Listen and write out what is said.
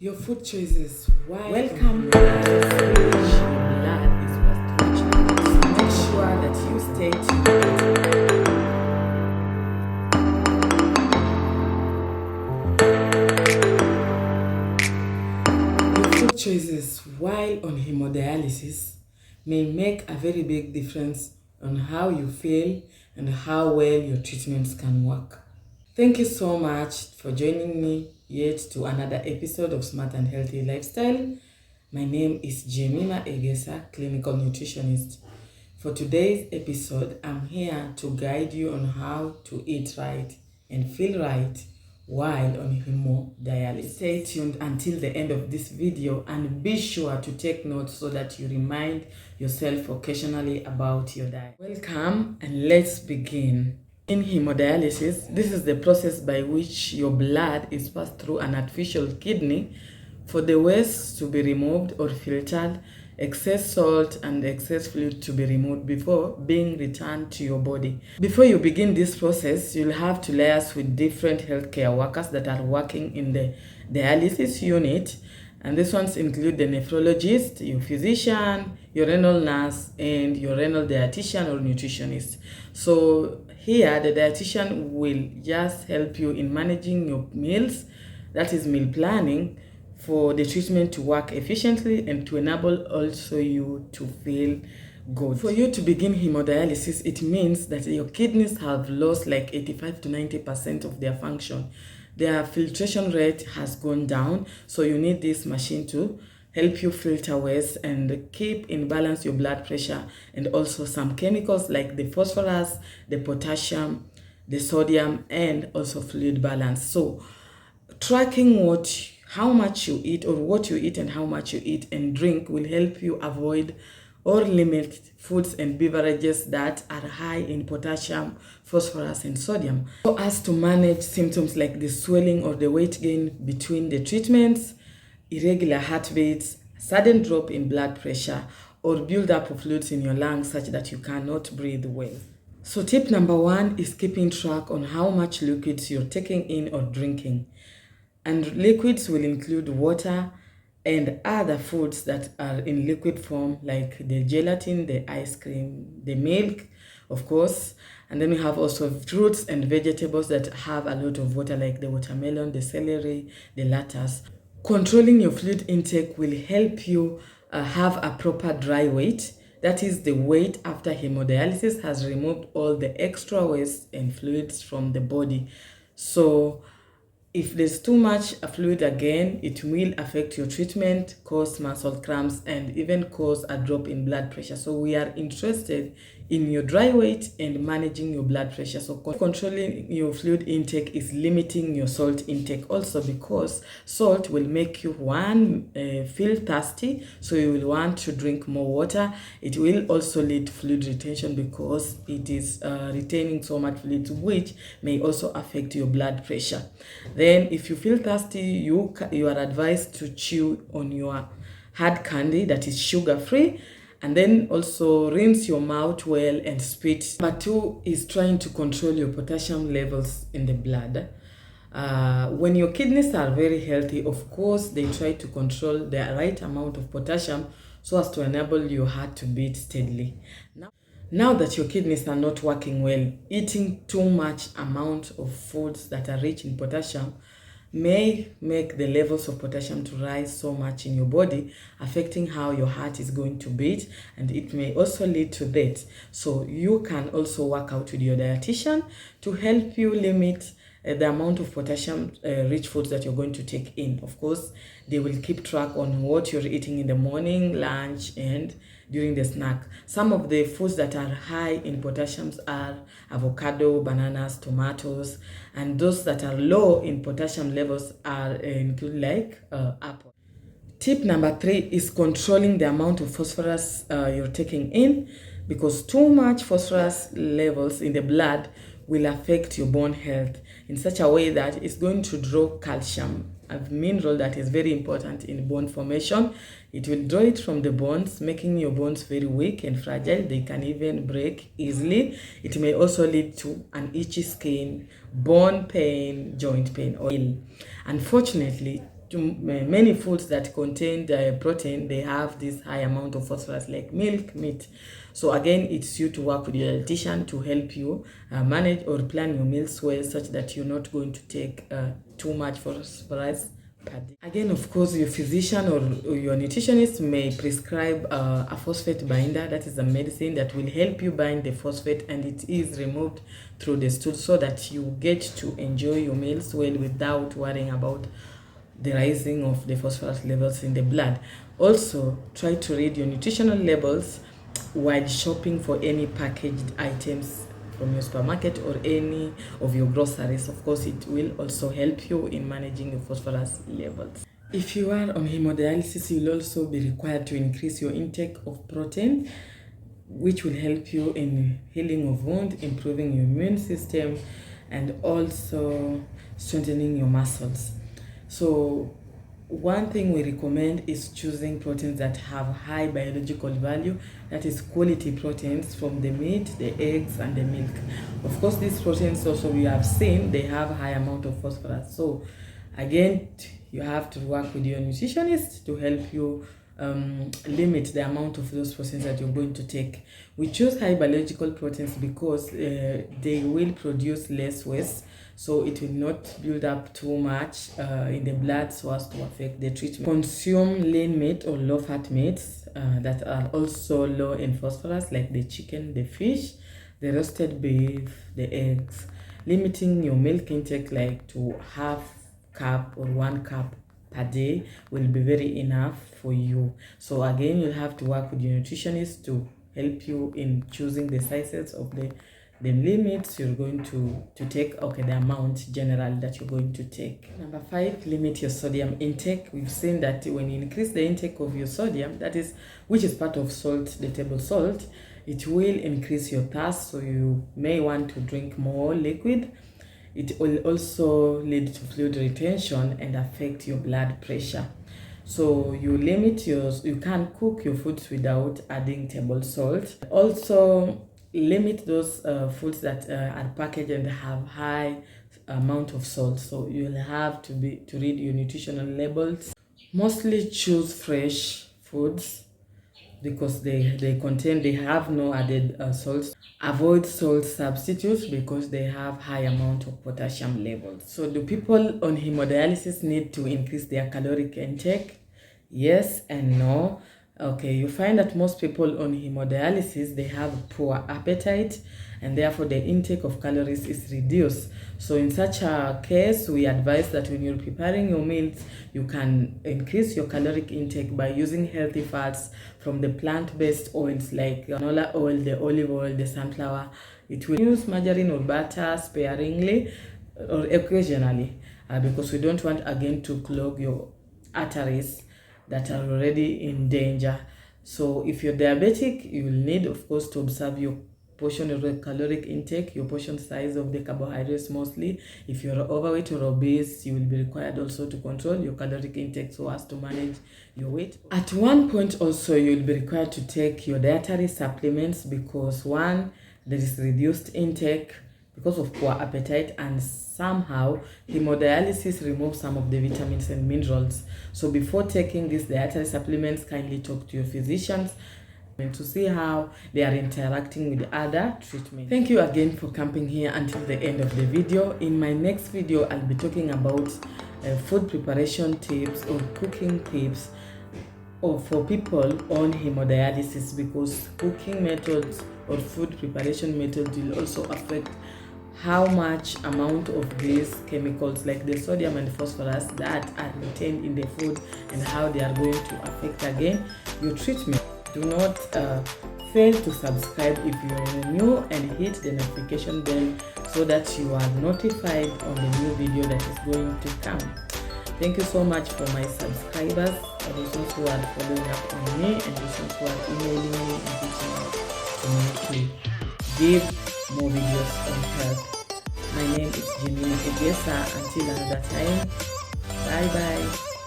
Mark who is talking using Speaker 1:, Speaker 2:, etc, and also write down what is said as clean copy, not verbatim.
Speaker 1: Your food choices. Why?
Speaker 2: Welcome to the stage. Blood is first reaching. Make sure that you stay tuned.
Speaker 1: Your food choices while on hemodialysis may make a very big difference on how you feel and how well your treatments can work. Thank you so much for joining me yet to another episode of Smart and Healthy Lifestyle. My name is Jemima Egesa, clinical nutritionist. For today's episode, I'm here to guide you on how to eat right and feel right while on hemodialysis. Stay tuned until the end of this video and be sure to take notes so that you remind yourself occasionally about your diet. Welcome and let's begin. In hemodialysis, this is the process by which your blood is passed through an artificial kidney for the waste to be removed or filtered, excess salt and excess fluid to be removed before being returned to your body. Before you begin this process, you'll have to liaise with different healthcare workers that are working in the dialysis unit. And these ones include the nephrologist, your physician, your renal nurse, and your renal dietitian or nutritionist. So here, the dietitian will just help you in managing your meals, that is meal planning, for the treatment to work efficiently and to enable also you to feel good. For you to begin hemodialysis, it means that your kidneys have lost like 85 to 90% of their function. Their filtration rate has gone down, so you need this machine to help you filter waste and keep in balance your blood pressure and also some chemicals like the phosphorus, the potassium, the sodium, and also fluid balance. So tracking how much you eat or what you eat and how much you eat and drink will help you avoid or limit foods and beverages that are high in potassium, phosphorus, and sodium, so as to manage symptoms like the swelling or the weight gain between the treatments, irregular heartbeats, sudden drop in blood pressure, or build-up of fluids in your lungs such that you cannot breathe well. So tip number 1 is keeping track on how much liquids you're taking in or drinking. And liquids will include water and other foods that are in liquid form, like the gelatin, the ice cream, the milk, of course. And then we have also fruits and vegetables that have a lot of water, like the watermelon, the celery, the lettuce. Controlling your fluid intake will help you have a proper dry weight. That is the weight after hemodialysis has removed all the extra waste and fluids from the body. So if there's too much fluid again, it will affect your treatment, cause muscle cramps, and even cause a drop in blood pressure. So we are interested in your dry weight and managing your blood pressure. So controlling your fluid intake is limiting your salt intake also, because salt will make you feel thirsty, so you will want to drink more water. It will also lead to fluid retention because it is retaining so much fluid, which may also affect your blood pressure. Then if you feel thirsty, you are advised to chew on your hard candy that is sugar free, and then also rinse your mouth well and spit. Number 2 is trying to control your potassium levels in the blood. When your kidneys are very healthy, of course, they try to control the right amount of potassium so as to enable your heart to beat steadily. Now that your kidneys are not working well, eating too much amount of foods that are rich in potassium may make the levels of potassium to rise so much in your body, affecting how your heart is going to beat, and it may also lead to death. So you can also work out with your dietitian to help you limit the amount of potassium rich foods that you're going to take in. Of course, they will keep track on what you're eating in the morning, lunch, and during the snack. Some of the foods that are high in potassium are avocado, bananas, tomatoes, and those that are low in potassium levels are include like apple. Tip number 3 is controlling the amount of phosphorus you're taking in, because too much phosphorus levels in the blood will affect your bone health in such a way that it's going to draw calcium, a mineral that is very important in bone formation. It will draw it from the bones, making your bones very weak and fragile. They can even break easily. It may also lead to an itchy skin, bone pain, joint pain, or ill. Unfortunately, many foods that contain protein, they have this high amount of phosphorus, like milk, meat. So again, it's you to work with your dietitian to help you manage or plan your meals well, such that you're not going to take too much phosphorus per day. Again, of course, your physician or your nutritionist may prescribe a phosphate binder. That is a medicine that will help you bind the phosphate, and it is removed through the stool, so that you get to enjoy your meals well without worrying about the rising of the phosphorus levels in the blood. Also, try to read your nutritional labels while shopping for any packaged items from your supermarket or any of your groceries. Of course, it will also help you in managing your phosphorus levels. If you are on hemodialysis, you'll also be required to increase your intake of protein, which will help you in healing of wound, improving your immune system, and also strengthening your muscles. So one thing we recommend is choosing proteins that have high biological value, that is quality proteins from the meat, the eggs, and the milk. Of course, these proteins also, we have seen, they have high amount of phosphorus. So again, you have to work with your nutritionist to help you limit the amount of those proteins that you're going to take. We choose high biological proteins because they will produce less waste, so it will not build up too much in the blood so as to affect the treatment. Consume lean meat or low fat meats that are also low in phosphorus, like the chicken, the fish, the roasted beef, the eggs. Limiting your milk intake, like to half cup or 1 cup per day, will be very enough for you. So again, you'll have to work with your nutritionist to help you in choosing the sizes of the limits you're going to take, okay, the amount general that you're going to take. Number 5, limit your sodium intake. We've seen that when you increase the intake of your sodium, that is, which is part of salt, the table salt, it will increase your thirst, so you may want to drink more liquid. It will also lead to fluid retention and affect your blood pressure. So you can cook your foods without adding table salt. Also, limit those foods that are packaged and have high amount of salt. So you'll have to read your nutritional labels. Mostly choose fresh foods because they have no added salts. Avoid salt substitutes because they have high amount of potassium levels. So do people on hemodialysis need to increase their caloric intake? Yes and no. Okay, you find that most people on hemodialysis, they have poor appetite, and therefore the intake of calories is reduced. So in such a case, we advise that when you're preparing your meals, you can increase your caloric intake by using healthy fats from the plant-based oils like canola oil, the olive oil, the sunflower. It will use margarine or butter sparingly or occasionally because we don't want again to clog your arteries that are already in danger. So if you're diabetic, you will need, of course, to observe your portion of the caloric intake, your portion size of the carbohydrates mostly. If you're overweight or obese, you will be required also to control your caloric intake so as to manage your weight. At one point also, you'll be required to take your dietary supplements because one, there is reduced intake because of poor appetite, and somehow hemodialysis removes some of the vitamins and minerals. So before taking these dietary supplements, kindly talk to your physicians and to see how they are interacting with other treatments. Thank you again for camping here until the end of the video. In my next video, I'll be talking about food preparation tips or cooking tips or for people on hemodialysis, because cooking methods or food preparation methods will also affect how much amount of these chemicals like the sodium and phosphorus that are retained in the food and how they are going to affect again your treatment. Do not fail to subscribe if you are new and hit the notification bell so that you are notified on the new video that is going to come. Thank you so much for my subscribers, for those who are following up on me, and those who are emailing me and reaching out to me to give more videos on health. My name is Jimmy Egesa. Until another time, bye bye.